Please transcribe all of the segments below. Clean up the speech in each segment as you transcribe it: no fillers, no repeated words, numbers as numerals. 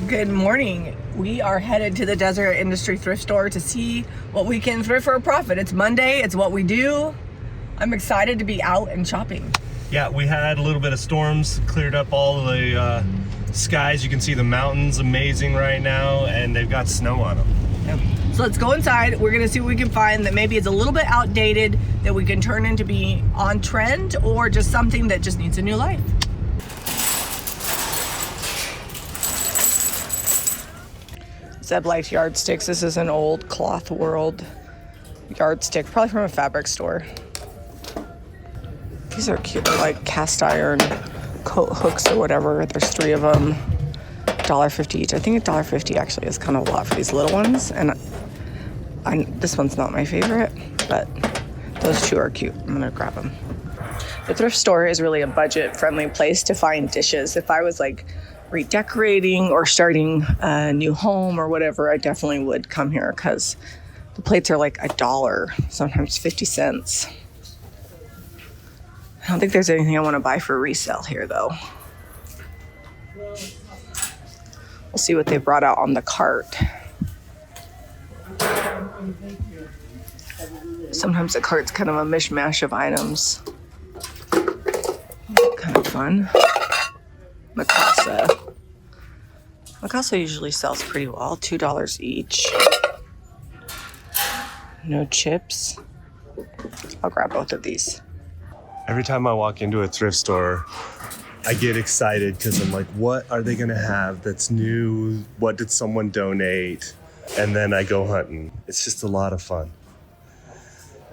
Good morning. We are headed to the Desert Industry Thrift Store to see what we can thrift for a profit. It's Monday, it's what we do. I'm excited to be out and shopping. Yeah, we had a little bit of storms, cleared up all the skies. You can see the mountains amazing right now, and they've got snow on them. Yep. So let's go inside. We're gonna see what we can find that maybe is a little bit outdated that we can turn into be on trend, or just something that just needs a new life. Zeb likes yardsticks. This is an old Cloth World yardstick, probably from a fabric store. These are cute. They're like cast iron coat hooks or whatever. There's 3 of them. $1.50 each. I think $1.50 actually is kind of a lot for these little ones. And this one's not my favorite, but those 2 are cute. I'm gonna grab them. The thrift store is really a budget-friendly place to find dishes. If I was like redecorating or starting a new home or whatever, I definitely would come here because the plates are like $1, sometimes 50 cents. I don't think there's anything I want to buy for resale here though. We'll see what they brought out on the cart. Sometimes the cart's kind of a mishmash of items. Kind of fun. Mikasa usually sells pretty well, $2 each. No chips. I'll grab both of these. Every time I walk into a thrift store, I get excited because I'm like, what are they gonna have that's new? What did someone donate? And then I go hunting. It's just a lot of fun.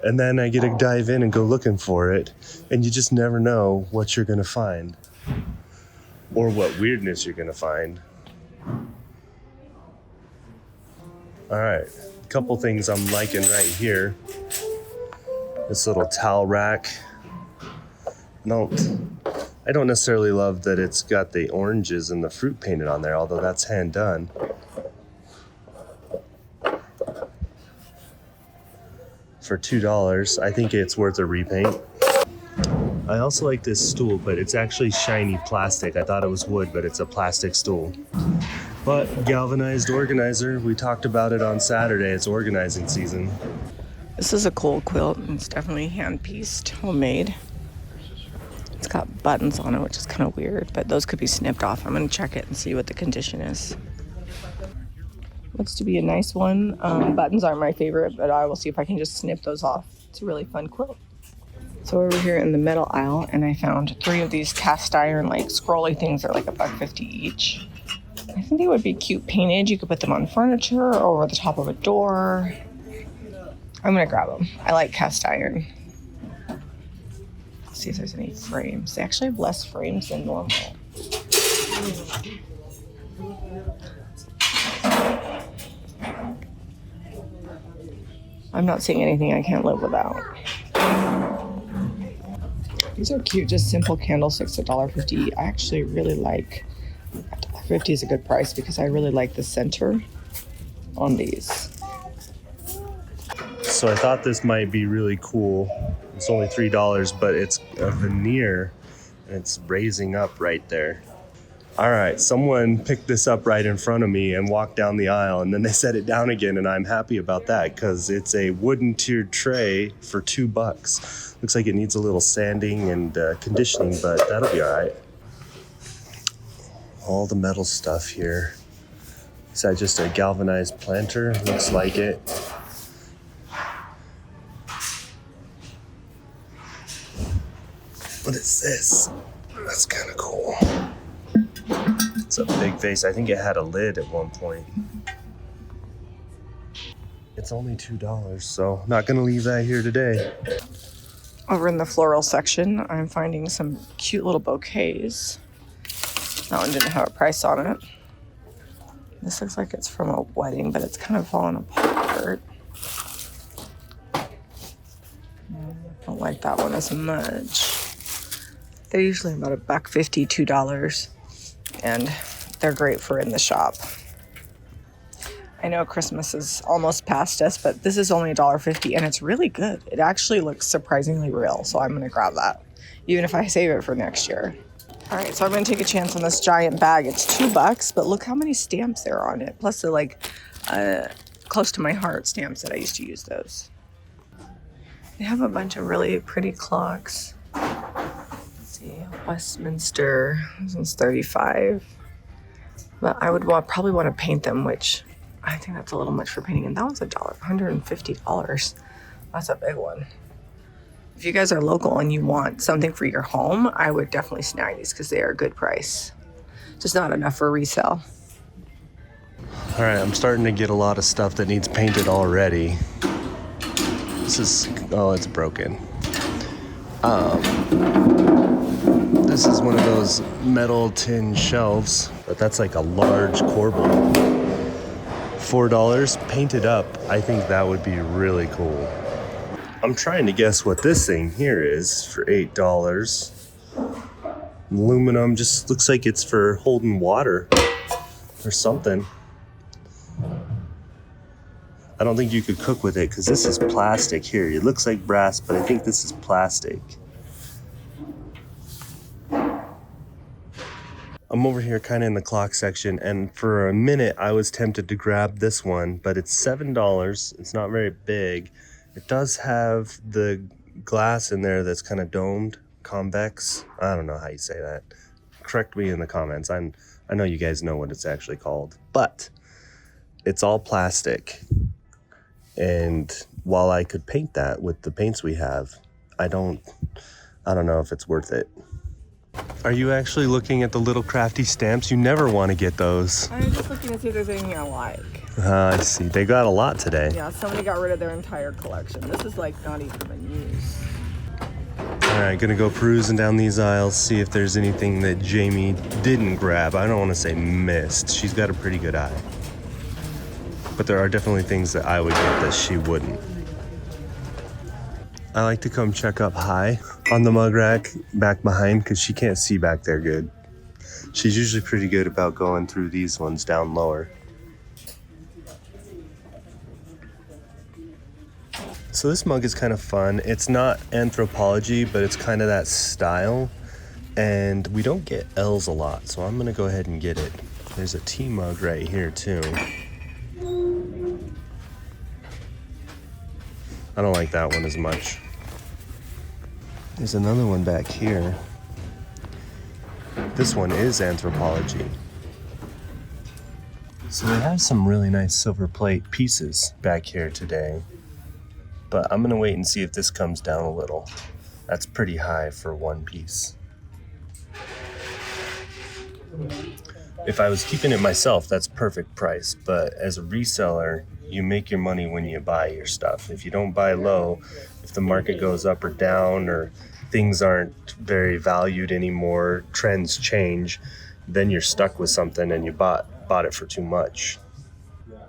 And then I get to dive in and go looking for it, and you just never know what you're gonna find or what weirdness you're gonna find. All right, a couple things I'm liking right here. This little towel rack. I don't necessarily love that it's got the oranges and the fruit painted on there, although that's hand done. For $2, I think it's worth a repaint. I also like this stool, but it's actually shiny plastic. I thought it was wood, but it's a plastic stool. But galvanized organizer, we talked about it on Saturday. It's organizing season. This is a cool quilt. It's definitely hand-pieced, homemade. It's got buttons on it, which is kind of weird, but those could be snipped off. I'm gonna check it and see what the condition is. Looks to be a nice one. Buttons aren't my favorite, but I will see if I can just snip those off. It's a really fun quilt. So we're over here in the metal aisle, and I found 3 of these cast iron, like scrolly things. They're like $1.50 each. I think they would be cute painted. You could put them on furniture or over the top of a door. I'm gonna grab them. I like cast iron. Let's see if there's any frames. They actually have less frames than normal. I'm not seeing anything I can't live without. These are cute, just simple candlesticks at $1.50. I actually really like, $1.50 is a good price because I really like the center on these. So I thought this might be really cool. It's only $3, but it's a veneer and it's raising up right there. All right, someone picked this up right in front of me and walked down the aisle, and then they set it down again, and I'm happy about that because it's a wooden tiered tray for $2. Looks like it needs a little sanding and conditioning, but that'll be all right. All the metal stuff here. Is that just a galvanized planter? Looks like it. What is this? That's kind of cool. It's a big vase. I think it had a lid at one point. It's only $2, so not gonna leave that here today. Over in the floral section, I'm finding some cute little bouquets. That one didn't have a price on it. This looks like it's from a wedding, but it's kind of falling apart. I don't like that one as much. They're usually about $1.50, $2, and they're great for in the shop. I know Christmas is almost past us, but this is only $1.50 and it's really good. It actually looks surprisingly real, so I'm gonna grab that, even if I save it for next year. All right, so I'm gonna take a chance on this giant bag. It's $2, but look how many stamps there are on it. Plus they're like close to my heart stamps that I used to use those. They have a bunch of really pretty clocks. Let's see, Westminster, this one's $35. But I would probably want to paint them, which I think that's a little much for painting. And that one's $150. That's a big one. If you guys are local and you want something for your home, I would definitely snag these because they are a good price. Just not enough for resale. All right, I'm starting to get a lot of stuff that needs painted already. This is, oh, it's broken. This is one of those metal tin shelves, but that's like a large corbel. $4 painted up. I think that would be really cool. I'm trying to guess what this thing here is for $8. Aluminum, just looks like it's for holding water or something. I don't think you could cook with it because this is plastic here. It looks like brass, but I think this is plastic. I'm over here kind of in the clock section, and for a minute I was tempted to grab this one, but it's $7. It's not very big. It does have the glass in there that's kind of domed, convex. I don't know how you say that. Correct me in the comments. I know you guys know what it's actually called, but it's all plastic. And while I could paint that with the paints we have, I don't know if it's worth it. Are you actually looking at the little crafty stamps? You never want to get those. I'm just looking to see if there's anything I like. I see. They got a lot today. Yeah, somebody got rid of their entire collection. This is like not even in use. All right, gonna go perusing down these aisles, see if there's anything that Jami didn't grab. I don't want to say missed. She's got a pretty good eye. But there are definitely things that I would get that she wouldn't. I like to come check up high on the mug rack back behind because she can't see back there good. She's usually pretty good about going through these ones down lower. So this mug is kind of fun. It's not anthropology, but it's kind of that style. And we don't get L's a lot, so I'm gonna go ahead and get it. There's a tea mug right here too. I don't like that one as much. There's another one back here. This one is anthropology. So they have some really nice silver plate pieces back here today. But I'm gonna wait and see if this comes down a little. That's pretty high for one piece. If I was keeping it myself, that's perfect price. But as a reseller, you make your money when you buy your stuff. If you don't buy low, if the market goes up or down or things aren't very valued anymore, trends change, then you're stuck with something and you bought it for too much.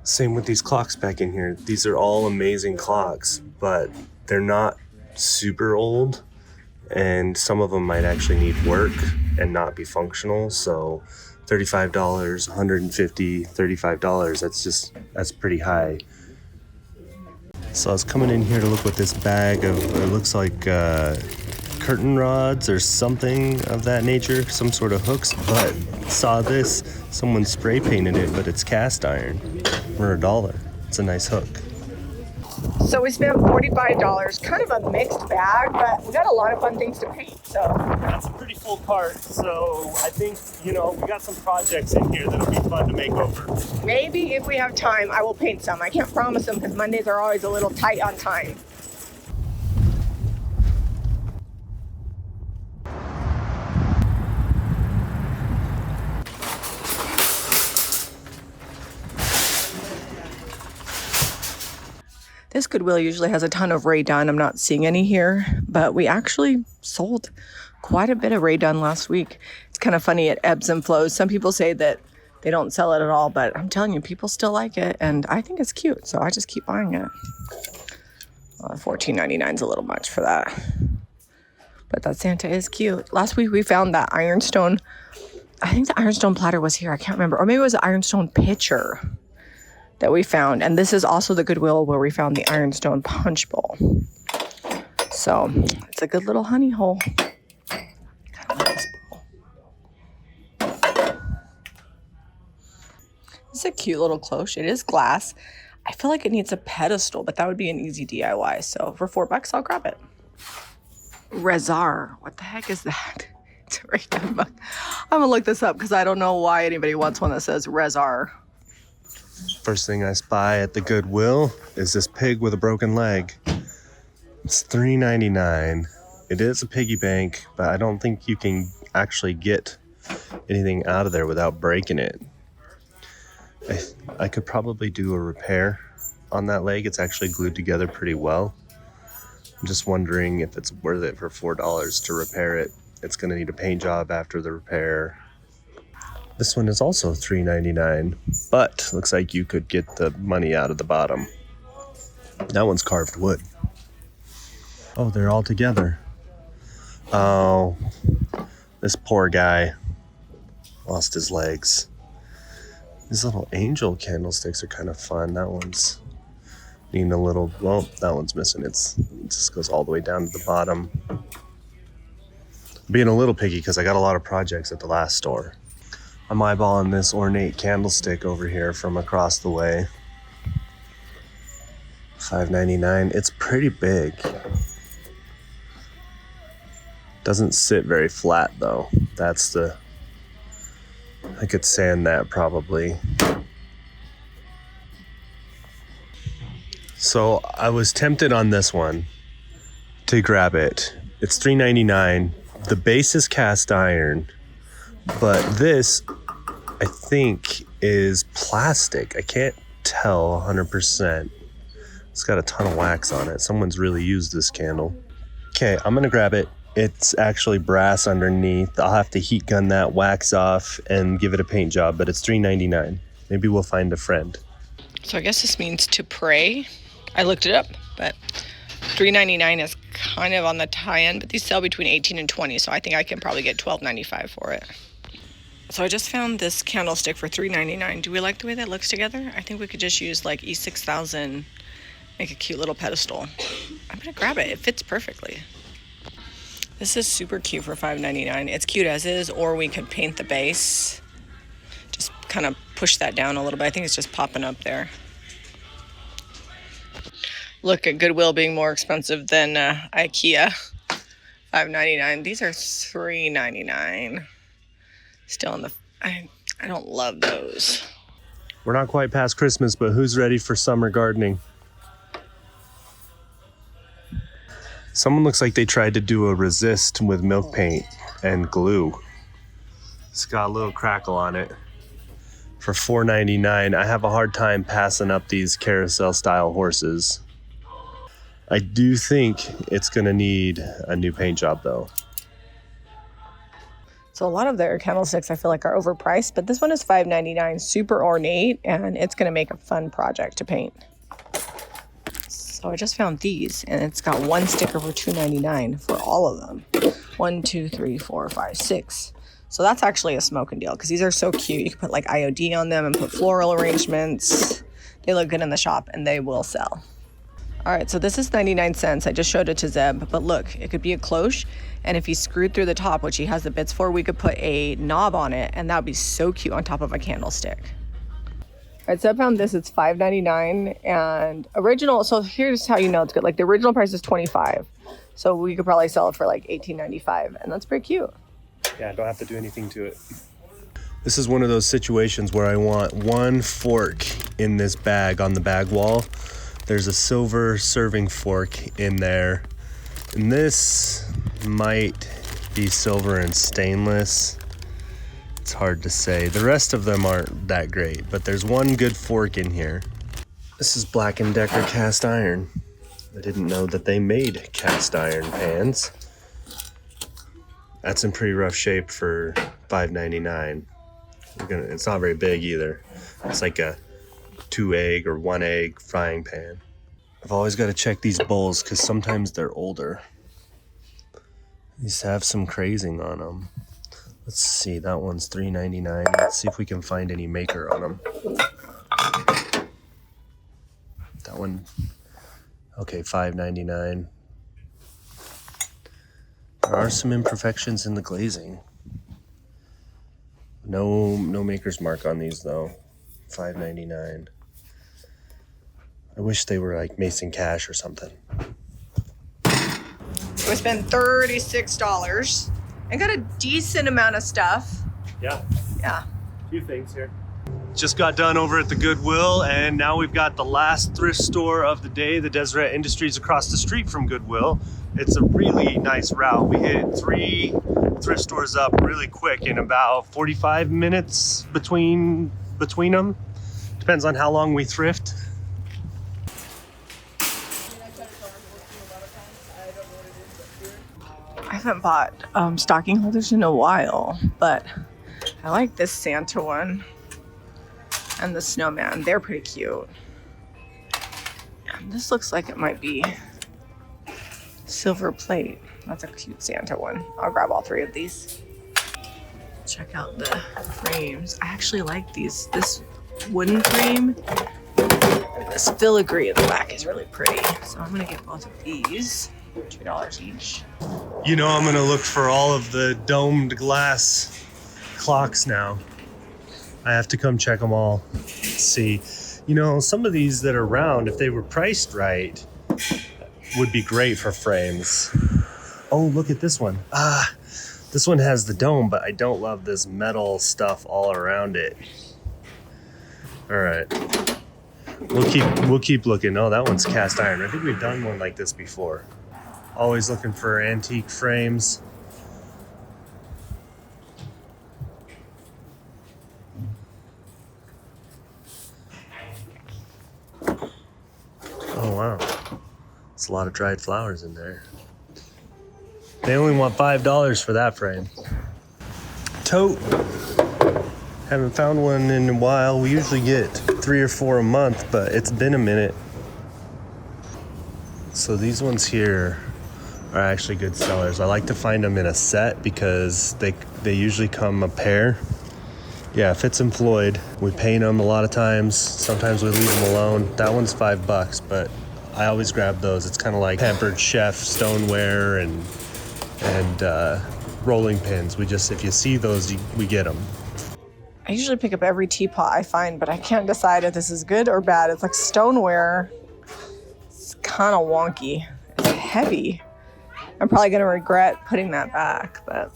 Same with these clocks back in here. These are all amazing clocks, but they're not super old, and some of them might actually need work and not be functional. So $35, $150, $35, that's pretty high. So I was coming in here to look at this bag of, it looks like curtain rods or something of that nature, some sort of hooks, but saw this, someone spray painted it, but it's cast iron for $1. It's a nice hook. So we spent $45, kind of a mixed bag, but we got a lot of fun things to paint, so. That's a pretty full cart, so I think, we got some projects in here that'll be fun to make over. Maybe if we have time, I will paint some. I can't promise them because Mondays are always a little tight on time. This Goodwill usually has a ton of Ray done. I'm not seeing any here, but we actually sold quite a bit of Ray done last week. It's kind of funny, it ebbs and flows. Some people say that they don't sell it at all, but I'm telling you, people still like it, and I think it's cute, so I just keep buying it. $14.99 is a little much for that, but that Santa is cute. Last week we found that ironstone. I think the ironstone platter was here. I can't remember, or maybe it was the ironstone pitcher that we found, and this is also the Goodwill where we found the ironstone punch bowl. So it's a good little honey hole. Kind of like this bowl. It's a cute little cloche. It is glass. I feel like it needs a pedestal, but that would be an easy DIY. So for $4, I'll grab it. Rezar. What the heck is that? It's right down. I'm gonna look this up because I don't know why anybody wants one that says Rezar. First thing I spy at the Goodwill is this pig with a broken leg. It's $3.99. It is a piggy bank, but I don't think you can actually get anything out of there without breaking it. I could probably do a repair on that leg. It's actually glued together pretty well. I'm just wondering if it's worth it for $4 to repair it. It's going to need a paint job after the repair. This one is also $3.99, but looks like you could get the money out of the bottom. That one's carved wood. Oh, they're all together. Oh, this poor guy lost his legs. These little angel candlesticks are kind of fun. That one's needing a little, well, that one's missing. It just goes all the way down to the bottom. I'm being a little picky because I got a lot of projects at the last store. I'm eyeballing this ornate candlestick over here from across the way. $5.99. It's pretty big. Doesn't sit very flat though. I could sand that probably. So I was tempted on this one to grab it. It's $3.99. The base is cast iron, but this I think is plastic. I can't tell 100%. It's got a ton of wax on it. Someone's really used this candle. Okay, I'm gonna grab it. It's actually brass underneath. I'll have to heat gun that wax off and give it a paint job, but it's $3.99. Maybe we'll find a friend. So I guess this means to pray. I looked it up, but $3.99 is kind of on the high end, but these sell between $18 and $20, so I think I can probably get $12.95 for it. So I just found this candlestick for $3.99. Do we like the way that looks together? I think we could just use like E6000, make a cute little pedestal. I'm gonna grab it. It fits perfectly. This is super cute for $5.99. It's cute as is, or we could paint the base. Just kind of push that down a little bit. I think it's just popping up there. Look at Goodwill being more expensive than IKEA. $5.99. These are $3.99. Still in the... I don't love those. We're not quite past Christmas, but who's ready for summer gardening? Someone looks like they tried to do a resist with milk paint and glue. It's got a little crackle on it. For $4.99, I have a hard time passing up these carousel style horses. I do think it's gonna need a new paint job though. So a lot of their candlesticks I feel like are overpriced, but this one is $5.99, super ornate, and it's gonna make a fun project to paint. So I just found these, and it's got one sticker for $2.99 for all of them. 1, 2, 3, 4, 5, 6. So that's actually a smoking deal because these are so cute. You can put like IOD on them and put floral arrangements. They look good in the shop and they will sell. All right, so this is 99 cents. I just showed it to Zeb, but look, it could be a cloche. And if he screwed through the top, which he has the bits for, we could put a knob on it, and that would be so cute on top of a candlestick. All right, so I found this. It's $5.99 and original. So here's how you know it's good. Like the original price is $25, so we could probably sell it for like $18.95, and that's pretty cute. Yeah, I don't have to do anything to it. This is one of those situations where I want one fork in this bag on the bag wall. There's a silver serving fork in there, and this might be silver and stainless. It's hard to say. The rest of them aren't that great, but there's one good fork in here. This is Black & Decker cast iron. I didn't know that they made cast iron pans. That's in pretty rough shape for $5.99. It's not very big either. It's like a 2-egg or 1-egg frying pan. I've always got to check these bowls because sometimes they're older. These have some crazing on them. Let's see, that one's $3.99. Let's see if we can find any maker on them. That one, okay, $5.99. There are some imperfections in the glazing. No maker's mark on these though. $5.99. I wish they were like Mason Cash or something. So we spent $36 and got a decent amount of stuff. Yeah. Yeah. A few things here. Just got done over at the Goodwill, and now we've got the last thrift store of the day, the Deseret Industries across the street from Goodwill. It's a really nice route. We hit 3 thrift stores up really quick in about 45 minutes between them. Depends on how long we thrift. I haven't bought stocking holders in a while, but I like this Santa one and the snowman. They're pretty cute. And this looks like it might be silver plate. That's a cute Santa one. I'll grab all 3 of these. Check out the frames. I actually like these. This wooden frame, this filigree in the back is really pretty. So I'm gonna get both of these. $2 each. You know, I'm gonna look for all of the domed glass clocks now. I have to come check them all. Let's see. You know, some of these that are round, if they were priced right, would be great for frames. Oh, look at this one. This one has the dome, but I don't love this metal stuff all around it. All right. We'll keep looking. Oh, that one's cast iron. I think we've done one like this before. Always looking for antique frames. Oh wow, it's a lot of dried flowers in there. They only want $5 for that frame. Tote. Haven't found one in a while. We usually get 3 or 4 a month, but it's been a minute. So these ones here are actually good sellers. I like to find them in a set because they usually come a pair. Yeah, Fitz and Floyd. We paint them a lot of times. Sometimes we leave them alone. That one's $5, but I always grab those. It's kind of like Pampered Chef stoneware and rolling pins. If you see those, we get them. I usually pick up every teapot I find, but I can't decide if this is good or bad. It's like stoneware. It's kind of wonky. It's heavy. I'm probably going to regret putting that back, but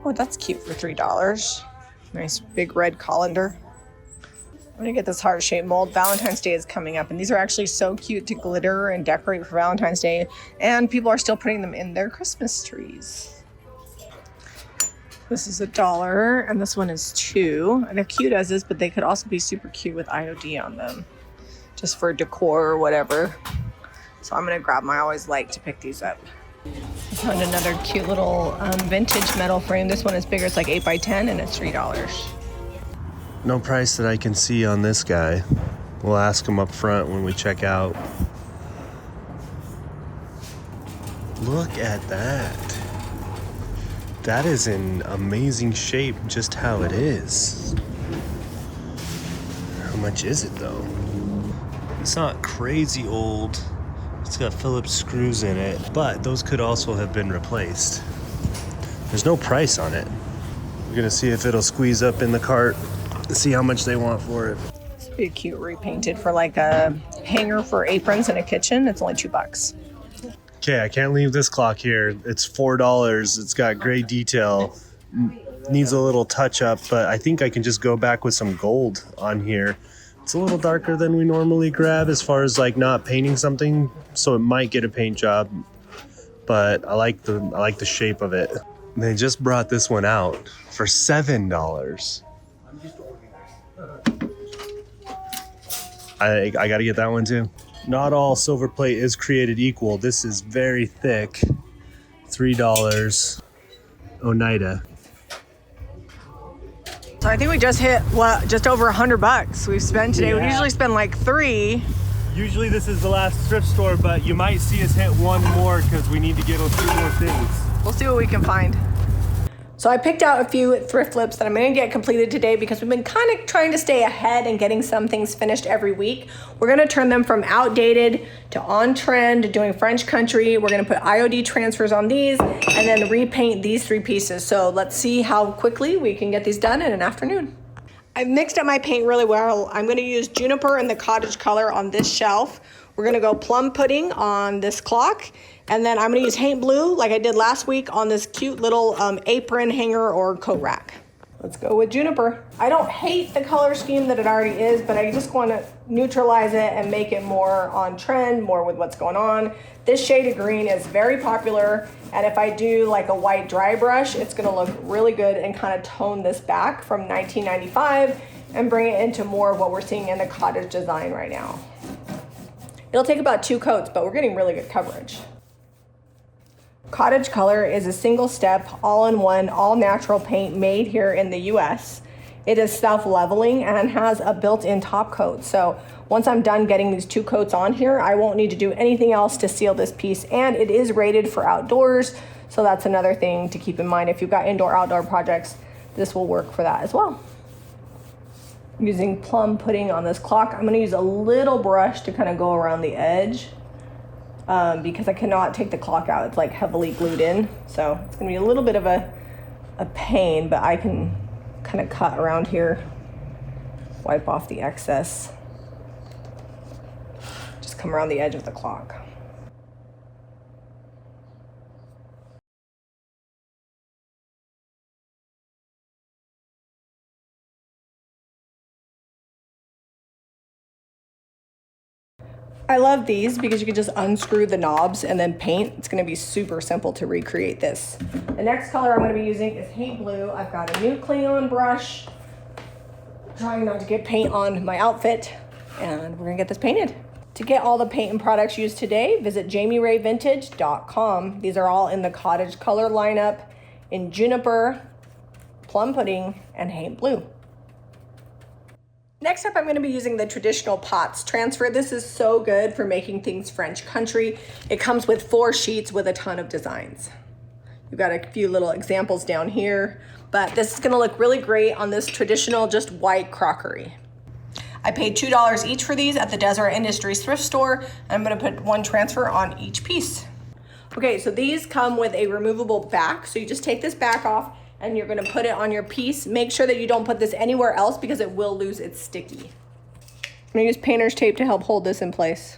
oh, that's cute for $3. Nice big red colander. I'm going to get this heart-shaped mold. Valentine's Day is coming up, and these are actually so cute to glitter and decorate for Valentine's Day, and people are still putting them in their Christmas trees. This is $1, and this one is $2. And they're cute as is, but they could also be super cute with IOD on them, just for decor or whatever. So I'm gonna grab them. I always like to pick these up. I found another cute little vintage metal frame. This one is bigger. It's like 8x10, and it's $3. No price that I can see on this guy. We'll ask him up front when we check out. Look at that. That is in amazing shape, just how it is. How much is it though? It's not crazy old. It's got Phillips screws in it, but those could also have been replaced. There's no price on it. We're gonna see if it'll squeeze up in the cart and see how much they want for it. This would be cute repainted for like a hanger for aprons in a kitchen. It's only $2. Okay, I can't leave this clock here. It's $4. It's got great detail. Needs a little touch up, but I think I can just go back with some gold on here. It's a little darker than we normally grab as far as like not painting something, so it might get a paint job, but I like the shape of it. They just brought this one out for $7. I gotta get that one too. Not all silver plate is created equal. This is very thick. $3. Oneida. So I think we just hit just over $100 we've spent today. Yeah. We usually spend like 3. Usually this is the last thrift store, but you might see us hit one more because we need to get a few more things. We'll see what we can find. So I picked out a few thrift flips that I'm gonna get completed today because we've been kind of trying to stay ahead and getting some things finished every week. We're gonna turn them from outdated to on trend, doing French country. We're gonna put IOD transfers on these and then repaint these 3 pieces. So let's see how quickly we can get these done in an afternoon. I've mixed up my paint really well. I'm gonna use Juniper and the Cottage Color on this shelf. We're gonna go Plum Pudding on this clock. And then I'm gonna use Haint Blue like I did last week on this cute little apron hanger or coat rack. Let's go with Juniper. I don't hate the color scheme that it already is, but I just wanna neutralize it and make it more on trend, more with what's going on. This shade of green is very popular, and if I do like a white dry brush, it's gonna look really good and kind of tone this back from 1995 and bring it into more of what we're seeing in the cottage design right now. It'll take about 2 coats, but we're getting really good coverage. Cottage Color is a single step, all-in-one, all-natural paint made here in the US. It is self-leveling and has a built-in top coat. So once I'm done getting these 2 coats on here, I won't need to do anything else to seal this piece. And it is rated for outdoors. So that's another thing to keep in mind. If you've got indoor-outdoor projects, this will work for that as well. Using Plum Pudding on this clock, I'm gonna use a little brush to kind of go around the edge. Because I cannot take the clock out. It's like heavily glued in. So it's gonna be a little bit of a pain, but I can kind of cut around here, wipe off the excess. Just come around the edge of the clock. I love these because you can just unscrew the knobs and then paint. It's gonna be super simple to recreate this. The next color I'm gonna be using is Haint Blue. I've got a new Cleon brush. Trying not to get paint on my outfit, and we're gonna get this painted. To get all the paint and products used today, visit JamiRayVintage.com. These are all in the Cottage Color lineup in Juniper, Plum Pudding, and Haint Blue. Next up, I'm gonna be using the traditional pots transfer. This is so good for making things French country. It comes with 4 sheets with a ton of designs. We've got a few little examples down here, but this is gonna look really great on this traditional just white crockery. I paid $2 each for these at the Desert Industries thrift store, and I'm gonna put 1 transfer on each piece. Okay, so these come with a removable back. So you just take this back off and you're gonna put it on your piece. Make sure that you don't put this anywhere else because it will lose its sticky. I'm gonna use painter's tape to help hold this in place.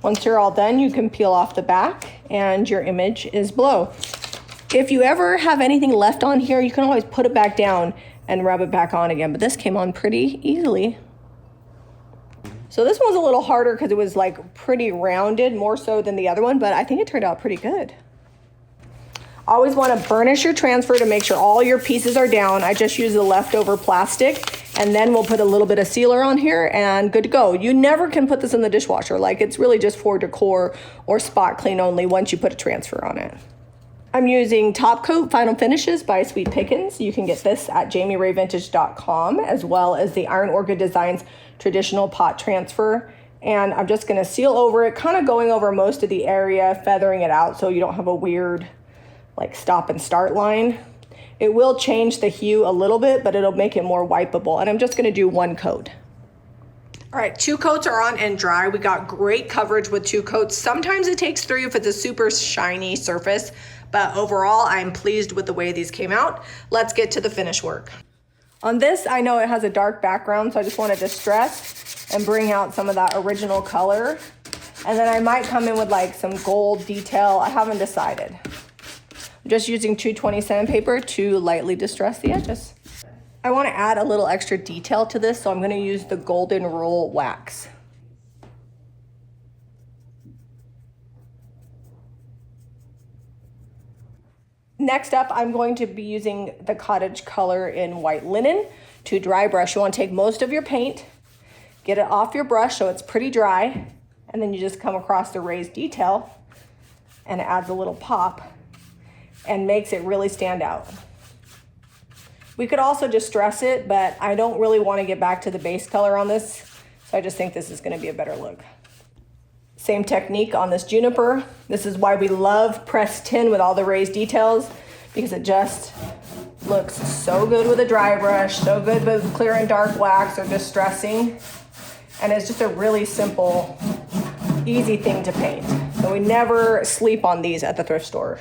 Once you're all done, you can peel off the back and your image is below. If you ever have anything left on here, you can always put it back down and rub it back on again, but this came on pretty easily. So this one was a little harder because it was like pretty rounded, more so than the other one, but I think it turned out pretty good. Always want to burnish your transfer to make sure all your pieces are down. I just use the leftover plastic, and then we'll put a little bit of sealer on here and good to go. You never can put this in the dishwasher. Like, it's really just for decor or spot clean only once you put a transfer on it. I'm using Top Coat Final Finishes by Sweet Pickins. You can get this at JamiRayVintage.com, as well as the Iron Orchid Designs traditional pot transfer. And I'm just gonna seal over it, kind of going over most of the area, feathering it out so you don't have a weird like stop and start line. It will change the hue a little bit, but it'll make it more wipeable. And I'm just gonna do 1 coat. All right, 2 coats are on and dry. We got great coverage with 2 coats. Sometimes it takes 3 if it's a super shiny surface, but overall I'm pleased with the way these came out. Let's get to the finish work. On this, I know it has a dark background, so I just wanna distress and bring out some of that original color. And then I might come in with like some gold detail. I haven't decided. I'm just using 220 sandpaper to lightly distress the edges. I want to add a little extra detail to this, so I'm going to use the Golden Rule wax. Next up, I'm going to be using the Cottage Color in White Linen to dry brush. You want to take most of your paint, get it off your brush so it's pretty dry, and then you just come across the raised detail, and it adds a little pop and makes it really stand out. We could also distress it, but I don't really want to get back to the base color on this, so I just think this is going to be a better look. Same technique on this Juniper. This is why we love pressed tin with all the raised details, because it just looks so good with a dry brush, so good with clear and dark wax or distressing, and it's just a really simple, easy thing to paint. So we never sleep on these at the thrift store.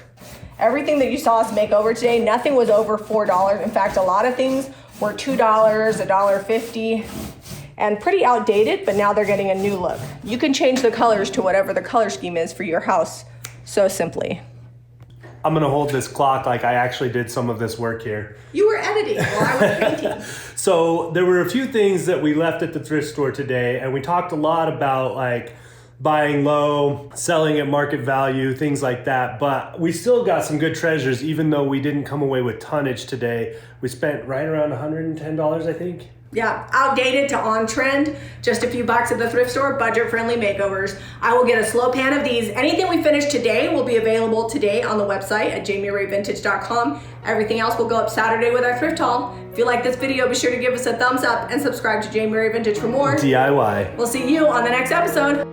Everything that you saw us make over today, nothing was over $4. In fact, a lot of things were $2, $1.50, and pretty outdated, but now they're getting a new look. You can change the colors to whatever the color scheme is for your house so simply. I'm gonna hold this clock like I actually did some of this work here. You were editing while I was painting. So there were a few things that we left at the thrift store today, and we talked a lot about like buying low, selling at market value, things like that. But we still got some good treasures, even though we didn't come away with tonnage today. We spent right around $110, I think. Yeah, outdated to on trend, just a few bucks at the thrift store, budget friendly makeovers. I will get a slow pan of these. Anything we finish today will be available today on the website at jamirayvintage.com. Everything else will go up Saturday with our thrift haul. If you like this video, be sure to give us a thumbs up and subscribe to Jami Ray Vintage for more DIY. We'll see you on the next episode.